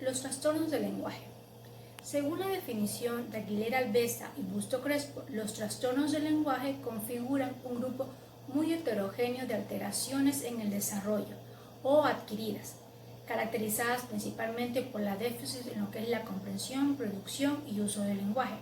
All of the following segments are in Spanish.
Los trastornos del lenguaje. Según la definición de Aguilera Albesa y Busto Crespo, los trastornos del lenguaje configuran un grupo muy heterogéneo de alteraciones en el desarrollo o adquiridas, caracterizadas principalmente por la déficit en lo que es la comprensión, producción y uso del lenguaje.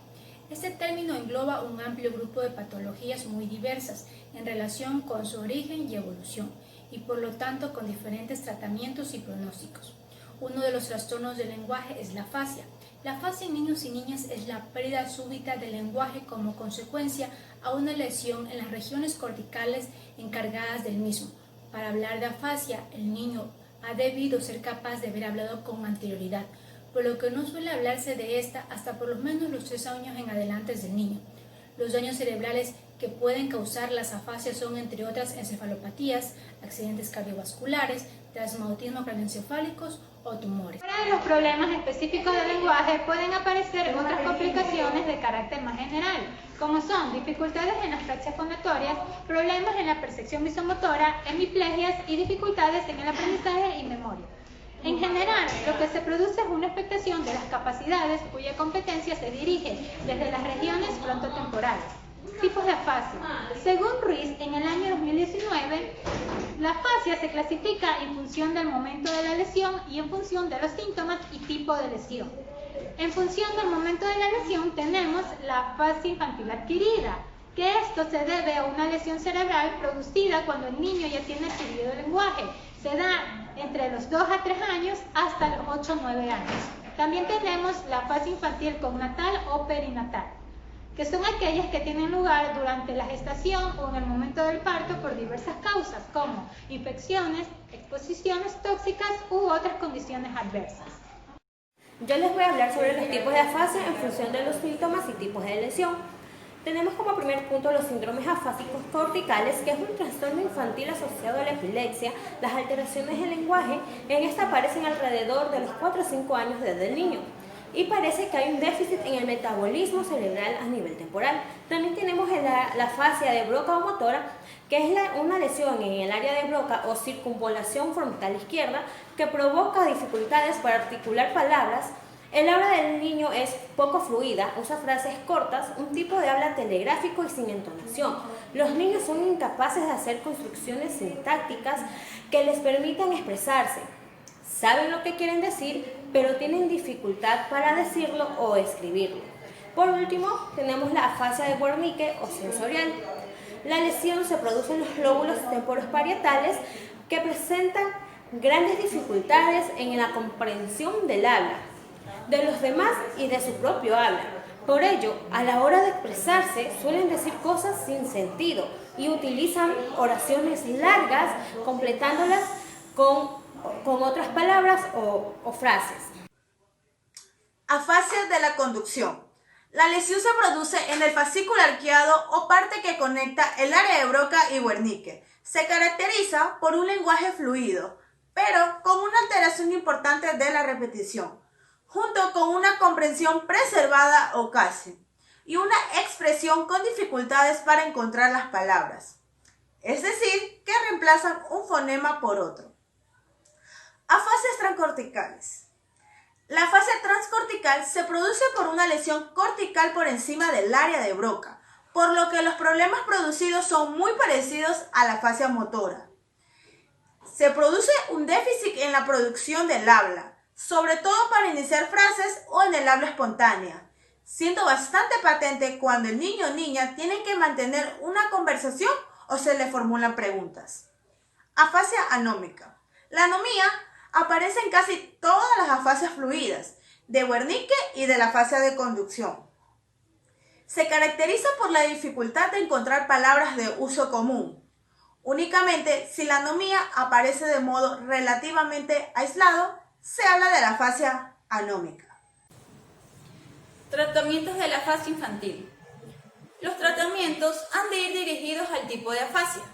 Este término engloba un amplio grupo de patologías muy diversas en relación con su origen y evolución, y por lo tanto con diferentes tratamientos y pronósticos. Uno de los trastornos del lenguaje es la afasia. La afasia en niños y niñas es la pérdida súbita del lenguaje como consecuencia a una lesión en las regiones corticales encargadas del mismo. Para hablar de afasia, el niño ha debido ser capaz de haber hablado con anterioridad, por lo que no suele hablarse de esta hasta por lo menos los 3 años en adelante del niño. Los daños cerebrales que pueden causar las afasias son, entre otras, encefalopatías, accidentes cardiovasculares, traumatismos craneoencefálicos o tumores. Fuera de los problemas específicos del lenguaje, pueden aparecer otras complicaciones de carácter más general, como son dificultades en las praxias fonatorias, problemas en la percepción visomotora, hemiplegias y dificultades en el aprendizaje y memoria. En general, lo que se produce es una expectación de las capacidades cuya competencia se dirige desde las regiones frontotemporales. Tipos de afasia. Según Ruiz, en el año 2019, la afasia se clasifica en función del momento de la lesión y en función de los síntomas y tipo de lesión. En función del momento de la lesión tenemos la afasia infantil adquirida, que esto se debe a una lesión cerebral producida cuando el niño ya tiene adquirido el lenguaje. Se da entre los 2 a 3 años hasta los 8 o 9 años. También tenemos la afasia infantil cognatal o perinatal, que son aquellas que tienen lugar durante la gestación o en el momento del parto por diversas causas, como infecciones, exposiciones tóxicas u otras condiciones adversas. Yo les voy a hablar sobre los tipos de afasia en función de los síntomas y tipos de lesión. Tenemos como primer punto los síndromes afásicos corticales, que es un trastorno infantil asociado a la epilepsia. Las alteraciones del lenguaje en esta aparecen alrededor de los 4 o 5 años de edad del niño, y parece que hay un déficit en el metabolismo cerebral a nivel temporal. También tenemos la afasia de Broca o motora, que es una lesión en el área de Broca o circunvolación frontal izquierda que provoca dificultades para articular palabras. El habla del niño es poco fluida, usa frases cortas, un tipo de habla telegráfico y sin entonación. Los niños son incapaces de hacer construcciones sintácticas que les permitan expresarse. Saben lo que quieren decir, pero tienen dificultad para decirlo o escribirlo. Por último, tenemos la afasia de Wernicke o sensorial. La lesión se produce en los lóbulos temporoparietales que presentan grandes dificultades en la comprensión del habla, de los demás y de su propio habla. Por ello, a la hora de expresarse, suelen decir cosas sin sentido y utilizan oraciones largas, completándolas con otras palabras o frases. Afasia de la conducción. La lesión se produce en el fascículo arqueado o parte que conecta el área de Broca y Wernicke. Se caracteriza por un lenguaje fluido, pero con una alteración importante de la repetición, junto con una comprensión preservada o casi, y una expresión con dificultades para encontrar las palabras, es decir, que reemplazan un fonema por otro. Afasias transcorticales. La afasia transcortical se produce por una lesión cortical por encima del área de Broca, por lo que los problemas producidos son muy parecidos a la afasia motora. Se produce un déficit en la producción del habla, sobre todo para iniciar frases o en el habla espontánea, siendo bastante patente cuando el niño o niña tienen que mantener una conversación o se le formulan preguntas. Afasia anómica. La anomía aparece en casi todas las afasias fluidas, de Wernicke y de la afasia de conducción. Se caracteriza por la dificultad de encontrar palabras de uso común. Únicamente si la anomía aparece de modo relativamente aislado, se habla de la afasia anómica. Tratamientos de la afasia infantil. Los tratamientos han de ir dirigidos al tipo de afasia,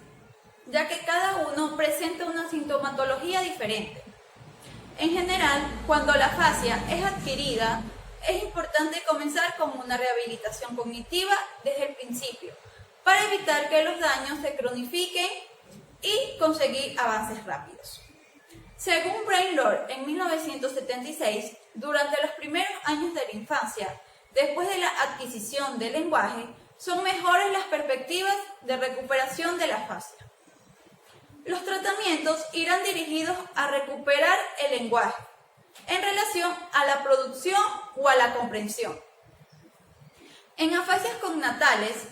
ya que cada uno presenta una sintomatología diferente. En general, cuando la afasia es adquirida, es importante comenzar con una rehabilitación cognitiva desde el principio, para evitar que los daños se cronifiquen y conseguir avances rápidos. Según Brainlord en 1976, durante los primeros años de la infancia, después de la adquisición del lenguaje, son mejores las perspectivas de recuperación de la afasia. Los tratamientos irán dirigidos a recuperar el lenguaje en relación a la producción o a la comprensión. En afasias cognatales,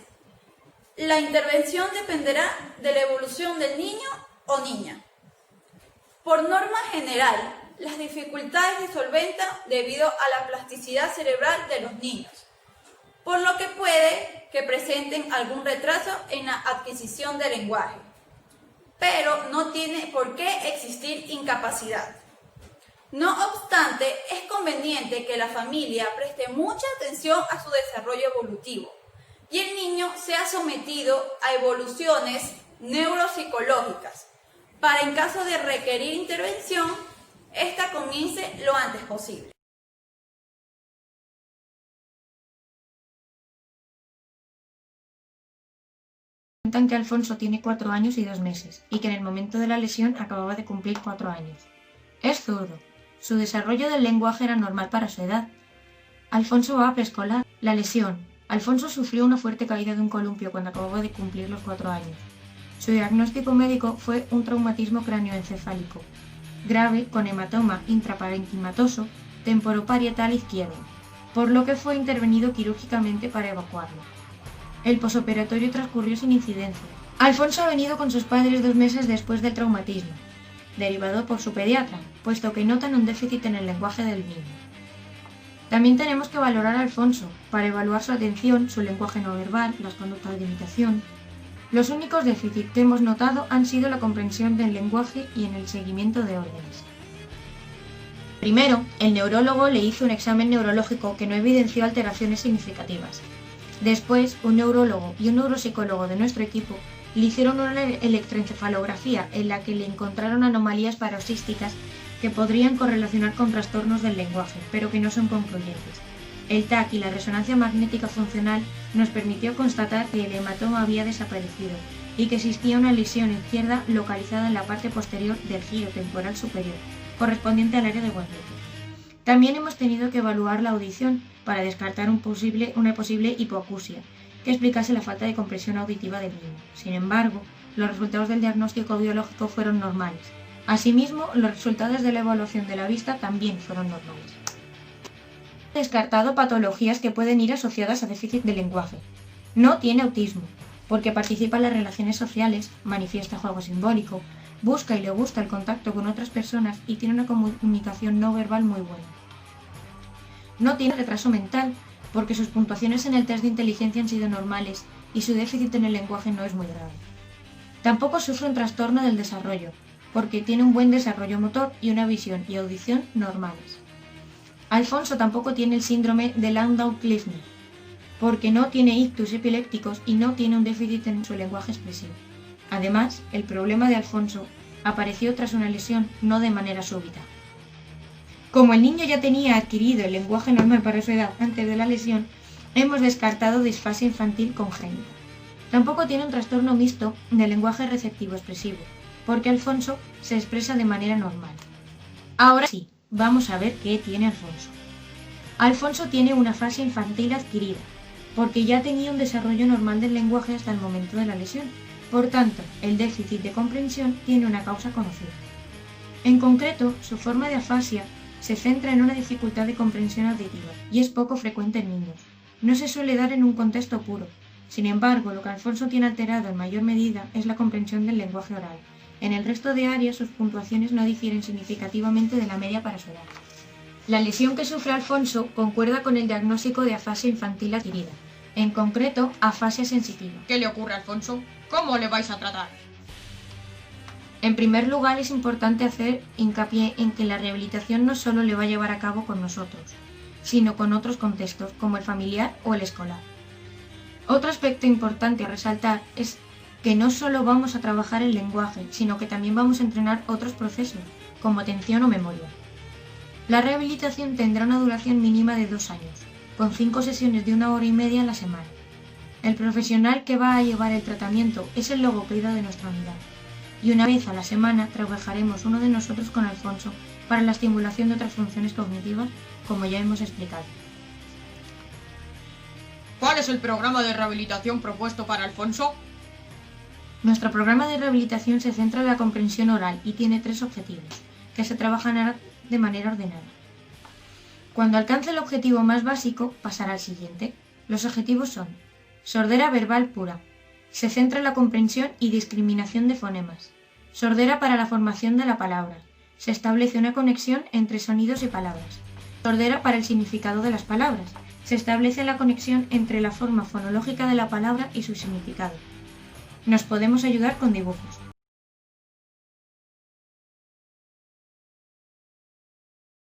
la intervención dependerá de la evolución del niño o niña. Por norma general, las dificultades se solventan debido a la plasticidad cerebral de los niños, por lo que puede que presenten algún retraso en la adquisición del lenguaje, pero no tiene por qué existir incapacidad. No obstante, es conveniente que la familia preste mucha atención a su desarrollo evolutivo y el niño sea sometido a evoluciones neuropsicológicas para, en caso de requerir intervención, esta comience lo antes posible. Cuentan que Alfonso tiene 4 años y 2 meses y que en el momento de la lesión acababa de cumplir 4 años. Es zurdo. Su desarrollo del lenguaje era normal para su edad. Alfonso va a preescolar. La lesión. Alfonso sufrió una fuerte caída de un columpio cuando acababa de cumplir los 4 años. Su diagnóstico médico fue un traumatismo cráneoencefálico grave con hematoma intraparenquimatoso temporoparietal izquierdo, por lo que fue intervenido quirúrgicamente para evacuarlo. El posoperatorio transcurrió sin incidencia. Alfonso ha venido con sus padres 2 meses después del traumatismo, derivado por su pediatra, puesto que notan un déficit en el lenguaje del niño. También tenemos que valorar a Alfonso para evaluar su atención, su lenguaje no verbal, las conductas de imitación. Los únicos déficits que hemos notado han sido la comprensión del lenguaje y en el seguimiento de órdenes. Primero, el neurólogo le hizo un examen neurológico que no evidenció alteraciones significativas. Después, un neurólogo y un neuropsicólogo de nuestro equipo le hicieron una electroencefalografía en la que le encontraron anomalías paroxísticas que podrían correlacionar con trastornos del lenguaje, pero que no son concluyentes. El TAC y la resonancia magnética funcional nos permitió constatar que el hematoma había desaparecido y que existía una lesión izquierda localizada en la parte posterior del giro temporal superior, correspondiente al área de Wernicke. También hemos tenido que evaluar la audición para descartar una posible hipoacusia, que explicase la falta de comprensión auditiva del niño. Sin embargo, los resultados del diagnóstico audiológico fueron normales. Asimismo, los resultados de la evaluación de la vista también fueron normales. Descartado patologías que pueden ir asociadas a déficit de lenguaje. No tiene autismo, porque participa en las relaciones sociales, manifiesta juego simbólico, busca y le gusta el contacto con otras personas y tiene una comunicación no verbal muy buena. No tiene retraso mental, porque sus puntuaciones en el test de inteligencia han sido normales y su déficit en el lenguaje no es muy grave. Tampoco sufre un trastorno del desarrollo, porque tiene un buen desarrollo motor y una visión y audición normales. Alfonso tampoco tiene el síndrome de Landau-Kleffner, porque no tiene ictus epilépticos y no tiene un déficit en su lenguaje expresivo. Además, el problema de Alfonso apareció tras una lesión, no de manera súbita. Como el niño ya tenía adquirido el lenguaje normal para su edad antes de la lesión, hemos descartado disfasia infantil congénita. Tampoco tiene un trastorno mixto de lenguaje receptivo expresivo, porque Alfonso se expresa de manera normal. Ahora sí, vamos a ver qué tiene Alfonso. Alfonso tiene una afasia infantil adquirida, porque ya tenía un desarrollo normal del lenguaje hasta el momento de la lesión. Por tanto, el déficit de comprensión tiene una causa conocida. En concreto, su forma de afasia se centra en una dificultad de comprensión auditiva y es poco frecuente en niños. No se suele dar en un contexto puro. Sin embargo, lo que Alfonso tiene alterado en mayor medida es la comprensión del lenguaje oral. En el resto de áreas, sus puntuaciones no difieren significativamente de la media para su edad. La lesión que sufre Alfonso concuerda con el diagnóstico de afasia infantil adquirida, en concreto, afasia sensitiva. ¿Qué le ocurre a Alfonso? ¿Cómo le vais a tratar? En primer lugar, es importante hacer hincapié en que la rehabilitación no solo le va a llevar a cabo con nosotros, sino con otros contextos, como el familiar o el escolar. Otro aspecto importante a resaltar es que no solo vamos a trabajar el lenguaje, sino que también vamos a entrenar otros procesos, como atención o memoria. La rehabilitación tendrá una duración mínima de 2 años, con 5 sesiones de 1 hora y media a la semana. El profesional que va a llevar el tratamiento es el logopeda de nuestra unidad. y una vez a la semana trabajaremos uno de nosotros con Alfonso para la estimulación de otras funciones cognitivas, como ya hemos explicado. ¿Cuál es el programa de rehabilitación propuesto para Alfonso? Nuestro programa de rehabilitación se centra en la comprensión oral y tiene 3 objetivos, que se trabajan de manera ordenada. Cuando alcance el objetivo más básico, pasará al siguiente. Los objetivos son: sordera verbal pura. Se centra en la comprensión y discriminación de fonemas. Sordera para la formación de la palabra. Se establece una conexión entre sonidos y palabras. Sordera para el significado de las palabras. Se establece la conexión entre la forma fonológica de la palabra y su significado. Nos podemos ayudar con dibujos.